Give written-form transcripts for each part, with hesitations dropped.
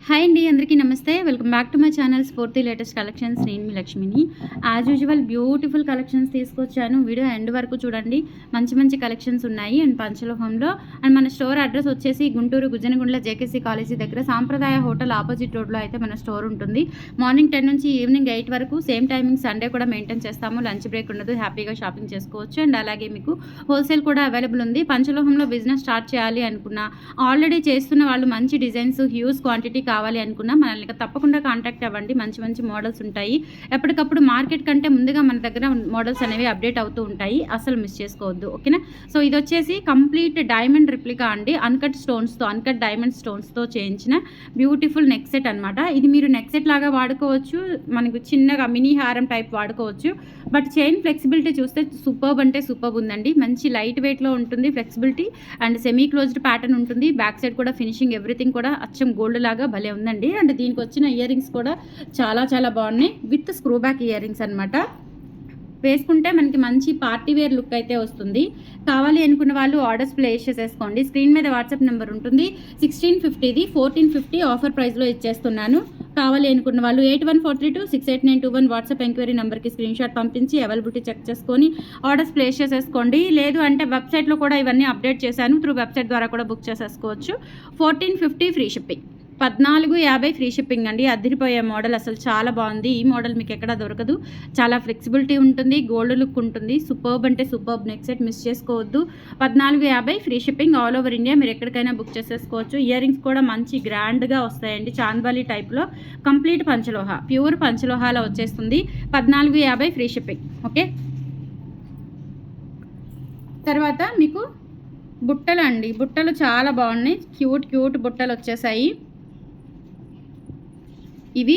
Hi అండి, అందరికీ నమస్తే. Welcome back to my channel స్ఫూర్తి లేటెస్ట్ కలెక్షన్స్. నేను మీ లక్ష్మిని. యాజ్ యూజువల్ బ్యూటిఫుల్ కలెక్షన్స్ తీసుకొచ్చాను. వీడియో ఎండ్ వరకు చూడండి. మంచి మంచి కలెక్షన్స్ ఉన్నాయి అండ్ పంచలోహంలో. అండ్ మన స్టోర్ అడ్రస్ వచ్చేసి గుంటూరు గుజ్జనగుండ్ల జేకేసీ కాలేజీ దగ్గర సాంప్రదాయ హోటల్ ఆపోజిట్ రోడ్లో అయితే మన స్టోర్ ఉంటుంది. మార్నింగ్ 10 నుంచి ఈవినింగ్ 8 వరకు సేమ్ టైమింగ్. సండే కూడా మెయింటైన్ చేస్తాము. లంచ్ బ్రేక్ ఉండదు. హ్యాపీగా షాపింగ్ చేసుకోవచ్చు. అండ్ అలాగే మీకు హోల్సేల్ కూడా అవైలబుల్ ఉంది. పంచలోహంలో బిజినెస్ స్టార్ట్ చేయాలి అనుకున్నా, ఆల్రెడీ చేస్తున్న వాళ్ళు మంచి డిజైన్స్ హ్యూజ్ క్వాంటిటీ కావాలి అనుకున్నా మనల్ని తప్పకుండా కాంటాక్ట్ అవ్వండి. మంచి మంచి మోడల్స్ ఉంటాయి. ఎప్పటికప్పుడు మార్కెట్ కంటే ముందుగా మన దగ్గర మోడల్స్ అనేవి అప్డేట్ అవుతూ ఉంటాయి. అసలు మిస్ చేసుకోవద్దు, ఓకేనా. సో ఇది వచ్చేసి కంప్లీట్ డైమండ్ రిప్లికా అండి. అన్కట్ స్టోన్స్తో, అన్కట్ డైమండ్ స్టోన్స్తో చేయించిన బ్యూటిఫుల్ నెక్ సెట్ అనమాట. ఇది మీరు నెక్ సెట్ లాగా వాడుకోవచ్చు, మనకు చిన్నగా మినీ హారం టైప్ వాడుకోవచ్చు. బట్ చైన్ ఫ్లెక్సిబిలిటీ చూస్తే సూపర్బ్ అంటే సూపర్బ్ ఉందండి. మంచి లైట్ వెయిట్లో ఉంటుంది flexibility and semi closed pattern ఉంటుంది. బ్యాక్ సైడ్ కూడా ఫినిషింగ్ ఎవ్రీథింగ్ కూడా అచ్చం గోల్డ్ లాగా భలే ఉందండి. అండ్ దీనికి వచ్చిన ఇయర్ రింగ్స్ కూడా చాలా చాలా బాగున్నాయి. With screw back ear rings అనమాట. వేసుకుంటే మనకి మంచి పార్టీ వేర్ లుక్ అయితే వస్తుంది. కావాలి అనుకున్న వాళ్ళు ఆర్డర్స్ ప్లేస్ చేసేసుకోండి. స్క్రీన్ మీద వాట్సాప్ నెంబర్ ఉంటుంది. 1650ది 1450 ఆఫర్ ప్రైస్లో ఇచ్చేస్తున్నాను. కావాలి అనుకున్న వాళ్ళు 8143268921 వాట్సాప్ ఎంక్వైరీ నెంబర్కి స్క్రీన్ షాట్ పంపించి అవైలబిలిటీ చెక్ చేసుకొని ఆర్డర్స్ ప్లేస్ చేసేసుకోండి. లేదు అంటే వెబ్సైట్లో కూడా ఇవన్నీ అప్డేట్ చేశాను. త్రూ వెబ్సైట్ ద్వారా కూడా బుక్ చేసేసుకోవచ్చు. 1450 ఫ్రీ షిప్పింగ్, 1450 ఫ్రీ షిప్పింగ్ అండి. అదిరిపోయే మోడల్, అసలు చాలా బాగుంది. ఈ మోడల్ మీకు ఎక్కడ దొరకదు. చాలా ఫ్లెక్సిబిలిటీ ఉంటుంది, గోల్డ్ లుక్ ఉంటుంది. సూపర్బ్ అంటే సూపర్బ్ నెక్ సెట్, మిస్ చేసుకోవద్దు. 1450 free shipping, all over India. మీరు ఎక్కడికైనా బుక్ చేసేసుకోవచ్చు. ఇయర్ రింగ్స్ కూడా మంచి గ్రాండ్గా వస్తాయండి. చాంద్బాలి టైప్లో కంప్లీట్ పంచలోహ, ప్యూర్ పంచలోహాలో వచ్చేస్తుంది. 1450 ఫ్రీ షిప్పింగ్, ఓకే. తర్వాత మీకు బుట్టలు అండి. బుట్టలు చాలా బాగున్నాయి. క్యూట్ క్యూట్ బుట్టలు వచ్చేసాయి. ఇవి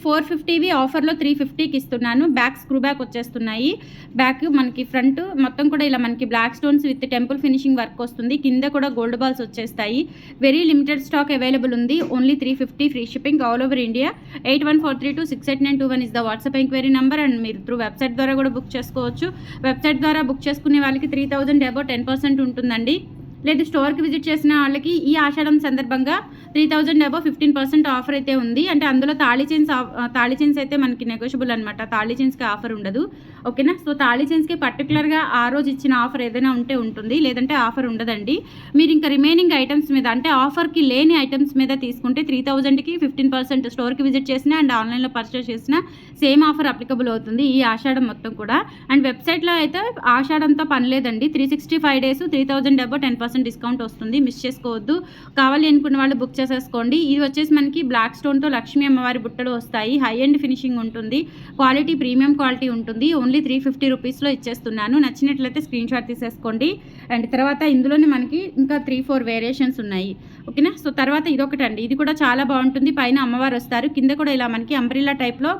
450వి ఆఫర్లో 350కి ఇస్తున్నాను. బ్యాక్ స్క్రూ బ్యాక్ వచ్చేస్తున్నాయి. బ్యాక్ మనకి ఫ్రంట్ మొత్తం కూడా ఇలా మనకి black stones with temple finishing work వస్తుంది. కింద కూడా గోల్డ్ బాల్స్ వచ్చేస్తాయి. వెరీ లిమిటెడ్ స్టాక్ అవైలబుల్ ఉంది. Only 350 free shipping, all over India. 8143268921 is the WhatsApp enquiry number. And మీరు త్రూ వెబ్సైట్ ద్వారా కూడా బుక్ చేసుకోవచ్చు. వెబ్సైట్ ద్వారా బుక్ చేసుకునే వాళ్ళకి 3000 అబౌట్ 10% ఉంటుందండి. లేదు స్టోర్కి విజిట్ చేసిన వాళ్ళకి ఈ ఆషాఢం సందర్భంగా 3000 అబౌవ్ 15% ఆఫర్ అయితే ఉంది. అంటే అందులో తాళీ చైన్స్ అయితే మనకి నెగోషియబుల్ అనమాట. తాళీ చైన్స్కి ఆఫర్ ఉండదు, ఓకేనా. సో తాళీ చైన్స్కి పర్టికులర్గా ఆ రోజు ఇచ్చిన ఆఫర్ ఏదైనా ఉంటే ఉంటుంది, లేదంటే ఆఫర్ ఉండదండి. మీరు ఇంకా రిమైనింగ్ ఐటమ్స్ మీద, అంటే ఆఫర్కి లేని ఐటమ్స్ మీద తీసుకుంటే 3000కి 15% స్టోర్కి విజిట్ చేసినా అండ్ ఆన్లైన్లో పర్చేస్ చేసినా సేమ్ ఆఫర్ అప్లికబుల్ అవుతుంది ఈ ఆషాఢం మొత్తం కూడా. అండ్ వెబ్సైట్లో అయితే ఆషాఢంతో పని లేదండి. 365 డేస్ 3000 అబౌవ్ 10% డిస్కౌంట్ వస్తుంది. మిస్ చేసుకోవద్దు. కావాలి అనుకున్న వాళ్ళు బుక్ చేసేసుకోండి. ఇది వచ్చేసి మనకి బ్లాక్ స్టోన్తో లక్ష్మీ అమ్మవారి బుట్టలు వస్తాయి. హై ఎండ్ ఫినిషింగ్ ఉంటుంది. క్వాలిటీ ప్రీమియం క్వాలిటీ ఉంటుంది. ఓన్లీ 350 రూపీస్లో ఇచ్చేస్తున్నాను. నచ్చినట్లయితే స్క్రీన్ షాట్ తీసేసుకోండి. అండ్ తర్వాత ఇందులోనే మనకి ఇంకా 3-4 వేరియేషన్స్ ఉన్నాయి, ఓకేనా. సో తర్వాత ఇదొకటండి. ఇది కూడా చాలా బాగుంటుంది. పైన అమ్మవారు వస్తారు, కింద కూడా ఇలా మనకి అంబ్రిల్లా టైప్లో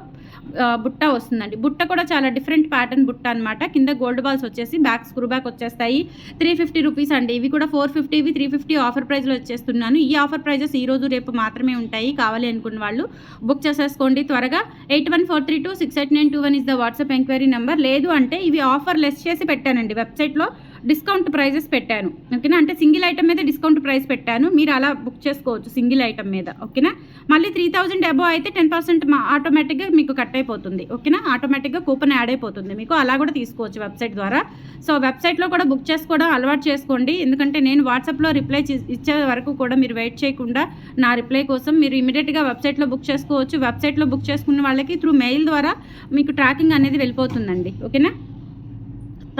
బుట్ట వస్తుందండి. బుట్ట కూడా చాలా డిఫరెంట్ ప్యాటర్న్ బుట్ట అనమాట. కింద గోల్డ్ బాల్స్ వచ్చేసి బ్యాక్ స్క్రూ బ్యాక్ వచ్చేస్తాయి. 350 రూపీస్ అండి. ఇవి కూడా 450వి 350 ఆఫర్ ప్రైస్లో వచ్చేస్తున్నాను. ఈ ఆఫర్ ప్రైజెస్ ఈ రోజు రేపు మాత్రమే ఉంటాయి. కావాలి అనుకున్న వాళ్ళు బుక్ చేసేసుకోండి త్వరగా. 8143268921 is the WhatsApp enquiry number. లేదు అంటే ఇవి ఆఫర్ లెస్ చేసి పెట్టానండి. వెబ్సైట్లో డిస్కౌంట్ ప్రైజెస్ పెట్టాను, ఓకేనా. అంటే సింగిల్ ఐటమ్ మీద డిస్కౌంట్ ప్రైస్ పెట్టాను. మీరు అలా బుక్ చేసుకోవచ్చు సింగిల్ ఐటమ్ మీద, ఓకేనా. మళ్ళీ 3000 అబౌవ్ అయితే 10% ఆటోమేటిక్గా మీకు కట్ అయిపోతుంది, ఓకేనా. ఆటోమేటిక్గా కూపన్ యాడ్ అయిపోతుంది మీకు. అలా కూడా తీసుకోవచ్చు వెబ్సైట్ ద్వారా. సో వెబ్సైట్లో కూడా బుక్ చేసుకోవడం అలవాటు చేసుకోండి. ఎందుకంటే నేను వాట్సాప్లో రిప్లై ఇచ్చే వరకు కూడా మీరు వెయిట్ చేయకుండా నా రిప్లై కోసం మీరు ఇమీడియట్గా వెబ్సైట్లో బుక్ చేసుకోవచ్చు. వెబ్సైట్లో బుక్ చేసుకున్న వాళ్ళకి త్రూ మెయిల్ ద్వారా మీకు ట్రాకింగ్ అనేది వెళ్ళిపోతుందండి, ఓకేనా.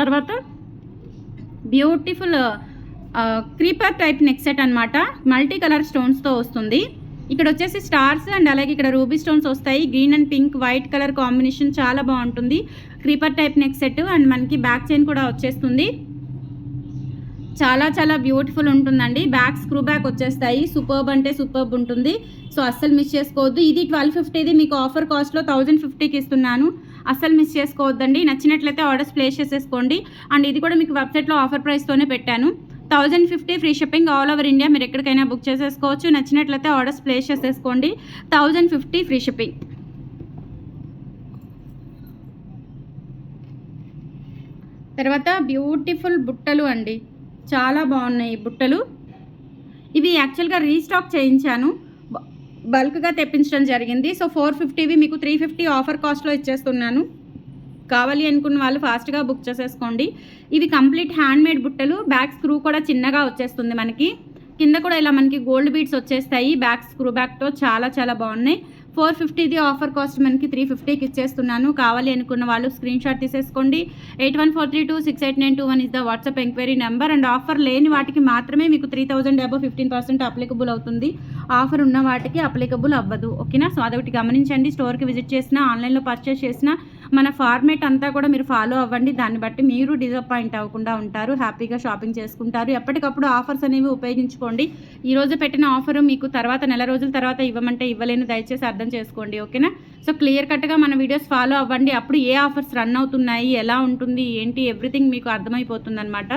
తర్వాత beautiful creeper type neck set అనమాట. మల్టీ కలర్ స్టోన్స్తో వస్తుంది. ఇక్కడ వచ్చేసి స్టార్స్ అండ్ అలాగే ఇక్కడ రూబీ స్టోన్స్ వస్తాయి. Green and pink white colour combination చాలా బాగుంటుంది. Creeper type neck set and మనకి బ్యాక్ చైన్ కూడా వచ్చేస్తుంది. చాలా చాలా బ్యూటిఫుల్ ఉంటుందండి. బ్యాక్ స్క్రూ బ్యాక్ వచ్చేస్తాయి. సూపర్బ్ అంటే సూపర్బ్ ఉంటుంది. సో అస్సలు మిస్ చేసుకోవద్దు. ఇది 1250ది మీకు ఆఫర్ కాస్ట్లో 1050కి ఇస్తున్నాను. అస్సలు మిస్ చేసుకోవద్దండి. నచ్చినట్లయితే ఆర్డర్స్ ప్లేస్ చేసేసుకోండి. అండ్ ఇది కూడా మీకు వెబ్సైట్లో ఆఫర్ ప్రైస్తోనే పెట్టాను. 1050 free shipping, all over India. మీరు ఎక్కడికైనా బుక్ చేసేసుకోవచ్చు. నచ్చినట్లయితే ఆర్డర్స్ ప్లేస్ చేసేసుకోండి. 1050 ఫ్రీ షిప్పింగ్. తర్వాత బ్యూటిఫుల్ బుట్టలు అండి. చాలా బాగున్నాయి బుట్టలు. ఇవి యాక్చువల్గా రీస్టాక్ చేయించాను. బల్క్గా తెప్పించడం జరిగింది. సో 450వి మీకు 350 ఆఫర్ కాస్ట్లో ఇచ్చేస్తున్నాను. కావాలి అనుకున్న వాళ్ళు ఫాస్ట్గా బుక్ చేసేసుకోండి. ఇవి కంప్లీట్ హ్యాండ్మేడ్ బుట్టలు. బ్యాక్ స్క్రూ కూడా చిన్నగా వచ్చేస్తుంది మనకి. కింద కూడా ఇలా మనకి గోల్డ్ బీడ్స్ వచ్చేస్తాయి బ్యాక్ స్క్రూ బ్యాక్తో. చాలా చాలా బాగున్నాయి. 450ది ఆఫర్ కాస్ట్ మనకి 350కి ఇచ్చేస్తున్నాను. కావాలి అనుకున్న వాళ్ళు స్క్రీన్ షాట్ తీసేసుకోండి. 8143268921 is the WhatsApp enquiry number. And offer లేని వాటికి మాత్రమే మీకు 3000 అబవ్ 15% అప్లికబుల్ అవుతుంది. ఆఫర్ ఉన్న వాటికి అప్లికబుల్ అవ్వదు. ఓకేనా? సో అదొకటి గమనించండి. స్టోర్కి విజిట్ చేసినా, ఆన్లైన్లో పర్చేస్ చేసినా మన ఫార్మేట్ అంతా కూడా మీరు ఫాలో అవ్వండి. దాన్ని బట్టి మీరు డిసప్పాయింట్ అవ్వకుండా ఉంటారు, హ్యాపీగా షాపింగ్ చేసుకుంటారు. ఎప్పటికప్పుడు ఆఫర్స్ అనేవి ఉపయోగించుకోండి. ఈరోజు పెట్టిన ఆఫరు మీకు తర్వాత నెల రోజుల తర్వాత ఇవ్వమంటే ఇవ్వలేను, దయచేసి అర్థం చేసుకోండి. ఓకేనా? సో క్లియర్ కట్గా మన వీడియోస్ ఫాలో అవ్వండి. అప్పుడు ఏ ఆఫర్స్ రన్ అవుతున్నాయి, ఎలా ఉంటుంది, ఏంటి, ఎవ్రీథింగ్ మీకు అర్థమైపోతుంది అనమాట.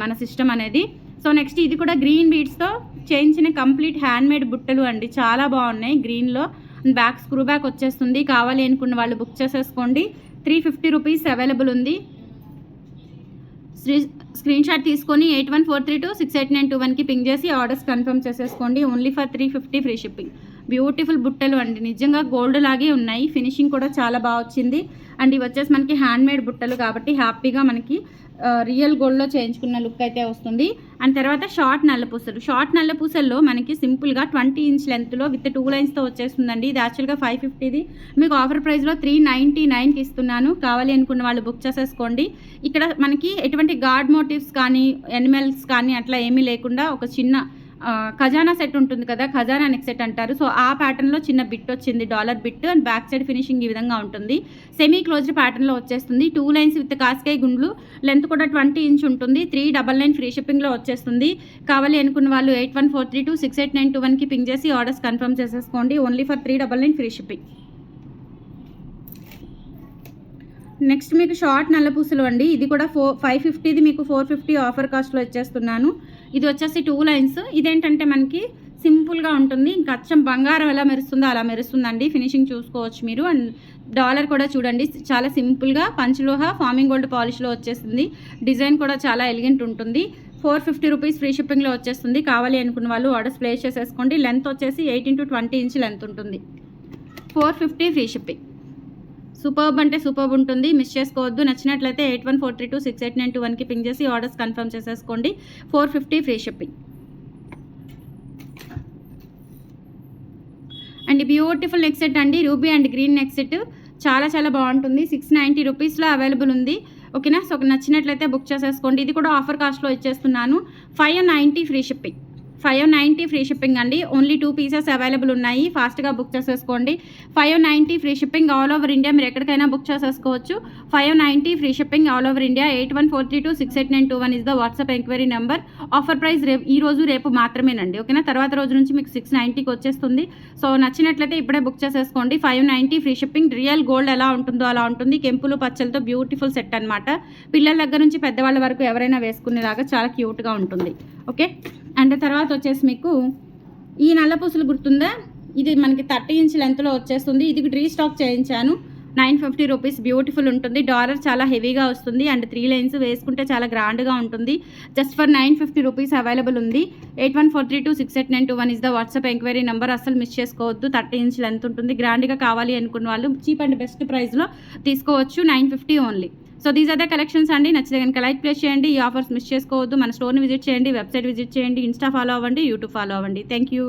మన సిస్టమ్ అనేది. సో నెక్స్ట్ ఇది కూడా గ్రీన్ బీడ్స్తో చేయించిన కంప్లీట్ హ్యాండ్మేడ్ బుట్టలు అండి. చాలా బాగున్నాయి. గ్రీన్లో బ్యాక్ స్క్రూ బ్యాక్ వచ్చేస్తుంది. కావాలి అనుకున్న వాళ్ళు బుక్ చేసేసుకోండి. 350 రూపీస్ అవైలబుల్ ఉంది. స్క్రీన్ షాట్ తీసుకొని 8143268921కి పింగ్ చేసి ఆర్డర్స్ కన్ఫర్మ్ చేసేసుకోండి. Only for 350 free shipping. Beautiful బుట్టలు అండి. నిజంగా గోల్డ్ లాగే ఉన్నాయి. ఫినిషింగ్ కూడా చాలా బాగా వచ్చింది. అండ్ ఇవి వచ్చేసి మనకి హ్యాండ్మేడ్ బుట్టలు కాబట్టి హ్యాపీగా మనకి రియల్ గోల్డ్లో చేయించుకున్న లుక్ అయితే వస్తుంది. అండ్ తర్వాత షార్ట్ నల్లపూసల్లో మనకి సింపుల్గా 20 ఇంచ్ లెంత్లో విత్ 2 లైన్స్తో వచ్చేస్తుందండి. ఇది యాక్చువల్గా 550ది మీకు ఆఫర్ ప్రైస్లో 399కి ఇస్తున్నాను. కావాలి అనుకున్న వాళ్ళు బుక్ చేసేసుకోండి. ఇక్కడ మనకి ఎటువంటి గాడ్ మోటివ్స్ కానీ ఎనిమల్స్ కానీ అట్లా ఏమీ లేకుండా ఒక చిన్న ఖజానా సెట్ ఉంటుంది కదా, ఖజానా నెక్ సెట్ అంటారు. సో ఆ ప్యాటర్న్లో చిన్న బిట్ వచ్చింది, dollar bit. And back side finishing ఈ విధంగా ఉంటుంది. సెమీ క్లోజ్డ్ ప్యాటర్న్లో వచ్చేస్తుంది. 2 లైన్స్ విత్ కాస్కాయ్ గుండ్లు. లెంత్ కూడా 20 ఇంచ్ ఉంటుంది. 399 ఫ్రీ షిప్పింగ్లో వచ్చేస్తుంది. కావాలి అనుకున్న వాళ్ళు 8143268921కి పింగ్ చేసి ఆర్డర్స్ కన్ఫర్మ్ చేసేసుకోండి. Only for 399 free shipping. Next మీకు షార్ట్ నల్లపూసలు అండి. ఇది కూడా 550ది మీకు 450 ఆఫర్ కాస్ట్లో ఇచ్చేస్తున్నాను. ఇది వచ్చేసి 2 లైన్స్. ఇదేంటంటే మనకి సింపుల్గా ఉంటుంది. ఇంకా అచ్చం బంగారం ఎలా మెరుస్తుందో అలా మెరుస్తుందండి. ఫినిషింగ్ చూసుకోవచ్చు మీరు. అండ్ డాలర్ కూడా చూడండి, చాలా సింపుల్గా పంచలోహ ఫార్మింగ్ గోల్డ్ పాలిష్లో వచ్చేసింది. డిజైన్ కూడా చాలా ఎలిగెంట్ ఉంటుంది. 450 రూపీస్ ఫ్రీ షిప్పింగ్లో వచ్చేస్తుంది. కావాలి అనుకున్న వాళ్ళు ఆర్డర్స్ ప్లేస్ చేసేసుకోండి. లెంత్ వచ్చేసి 8 x 20 ఇంచ్ లెంత్ ఉంటుంది. 450 ఫ్రీ షిప్పింగ్. సూపర్బ్ అంటే సూపర్బ్ ఉంటుంది. మిస్ చేసుకోవద్దు. నచ్చినట్లయితే 8143268921కి పింగ్ చేసి ఆర్డర్స్ కన్ఫర్మ్ చేసేసుకోండి. 450 free shipping. And beautiful neck set అండి. Ruby and green neck set చాలా చాలా బాగుంటుంది. 690 రూపీస్లో అవైలబుల్ ఉంది. ఓకేనా? సో నచ్చినట్లయితే బుక్ చేసేసుకోండి. ఇది కూడా ఆఫర్ కాస్ట్లో ఇచ్చేస్తున్నాను. 590 ఫ్రీ షిప్పింగ్. 590 ఫ్రీ షిప్పింగ్ అండి. ఓన్లీ 2 పీసెస్ అవైలబుల్ ఉన్నాయి. ఫాస్ట్గా బుక్ చేసేసుకోండి. 590 free shipping all over India. మీరు ఎక్కడికైనా బుక్ చేసేసుకోవచ్చు. 590 free shipping all over India. 8143268921 is the WhatsApp enquiry number. Offer price ఈ రోజు రేపు మాత్రమేనండి. ఓకేనా? తర్వాత రోజు నుంచి మీకు 690కి వచ్చేస్తుంది. సో నచ్చినట్లయితే ఇప్పుడే బుక్ చేసేసుకోండి. 590 ఫ్రీ షిప్పింగ్. రియల్ గోల్డ్ ఎలా ఉంటుందో అలా ఉంటుంది. కెంపులు పచ్చలతో బ్యూటిఫుల్ సెట్ అనమాట. పిల్లల దగ్గర నుంచి పెద్దవాళ్ళ వరకు ఎవరైనా వేసుకునేలాగా చాలా క్యూట్గా ఉంటుంది. ఓకే? అండ్ తర్వాత వచ్చేసి మీకు ఈ నల్లపూసలు గుర్తుందా? ఇది మనకి 30 ఇంచ్ లెంత్లో వచ్చేస్తుంది. ఇది రీస్టాక్ చేయించాను. 950 రూపీస్. బ్యూటిఫుల్ ఉంటుంది. డాలర్ చాలా హెవీగా వస్తుంది. అండ్ 3 లైన్స్ వేసుకుంటే చాలా గ్రాండ్గా ఉంటుంది. జస్ట్ ఫర్ 950 రూపీస్ అవైలబుల్ ఉంది. 8143268921 is the WhatsApp enquiry number. అస్సలు మిస్ చేసుకోవద్దు. 30 ఇంచ్ లెంత్ ఉంటుంది. గ్రాండ్గా కావాలి అనుకున్న వాళ్ళు చీప్ అండ్ బెస్ట్ ప్రైస్లో తీసుకోవచ్చు. 950 only. So these are the collections అండి. నచ్చితే కనుక లైక్ ప్లేస్ చేయండి. ఈ ఆఫర్స్ మిస్ చేసుకోవద్దు. మన స్టోర్ని విజిట్ చేయండి, వెబ్సైట్ విజిట్ చేయండి, ఇన్స్టా ఫాలో అవ్వండి, యూట్యూబ్ ఫాలో అవ్వండి. Thank you.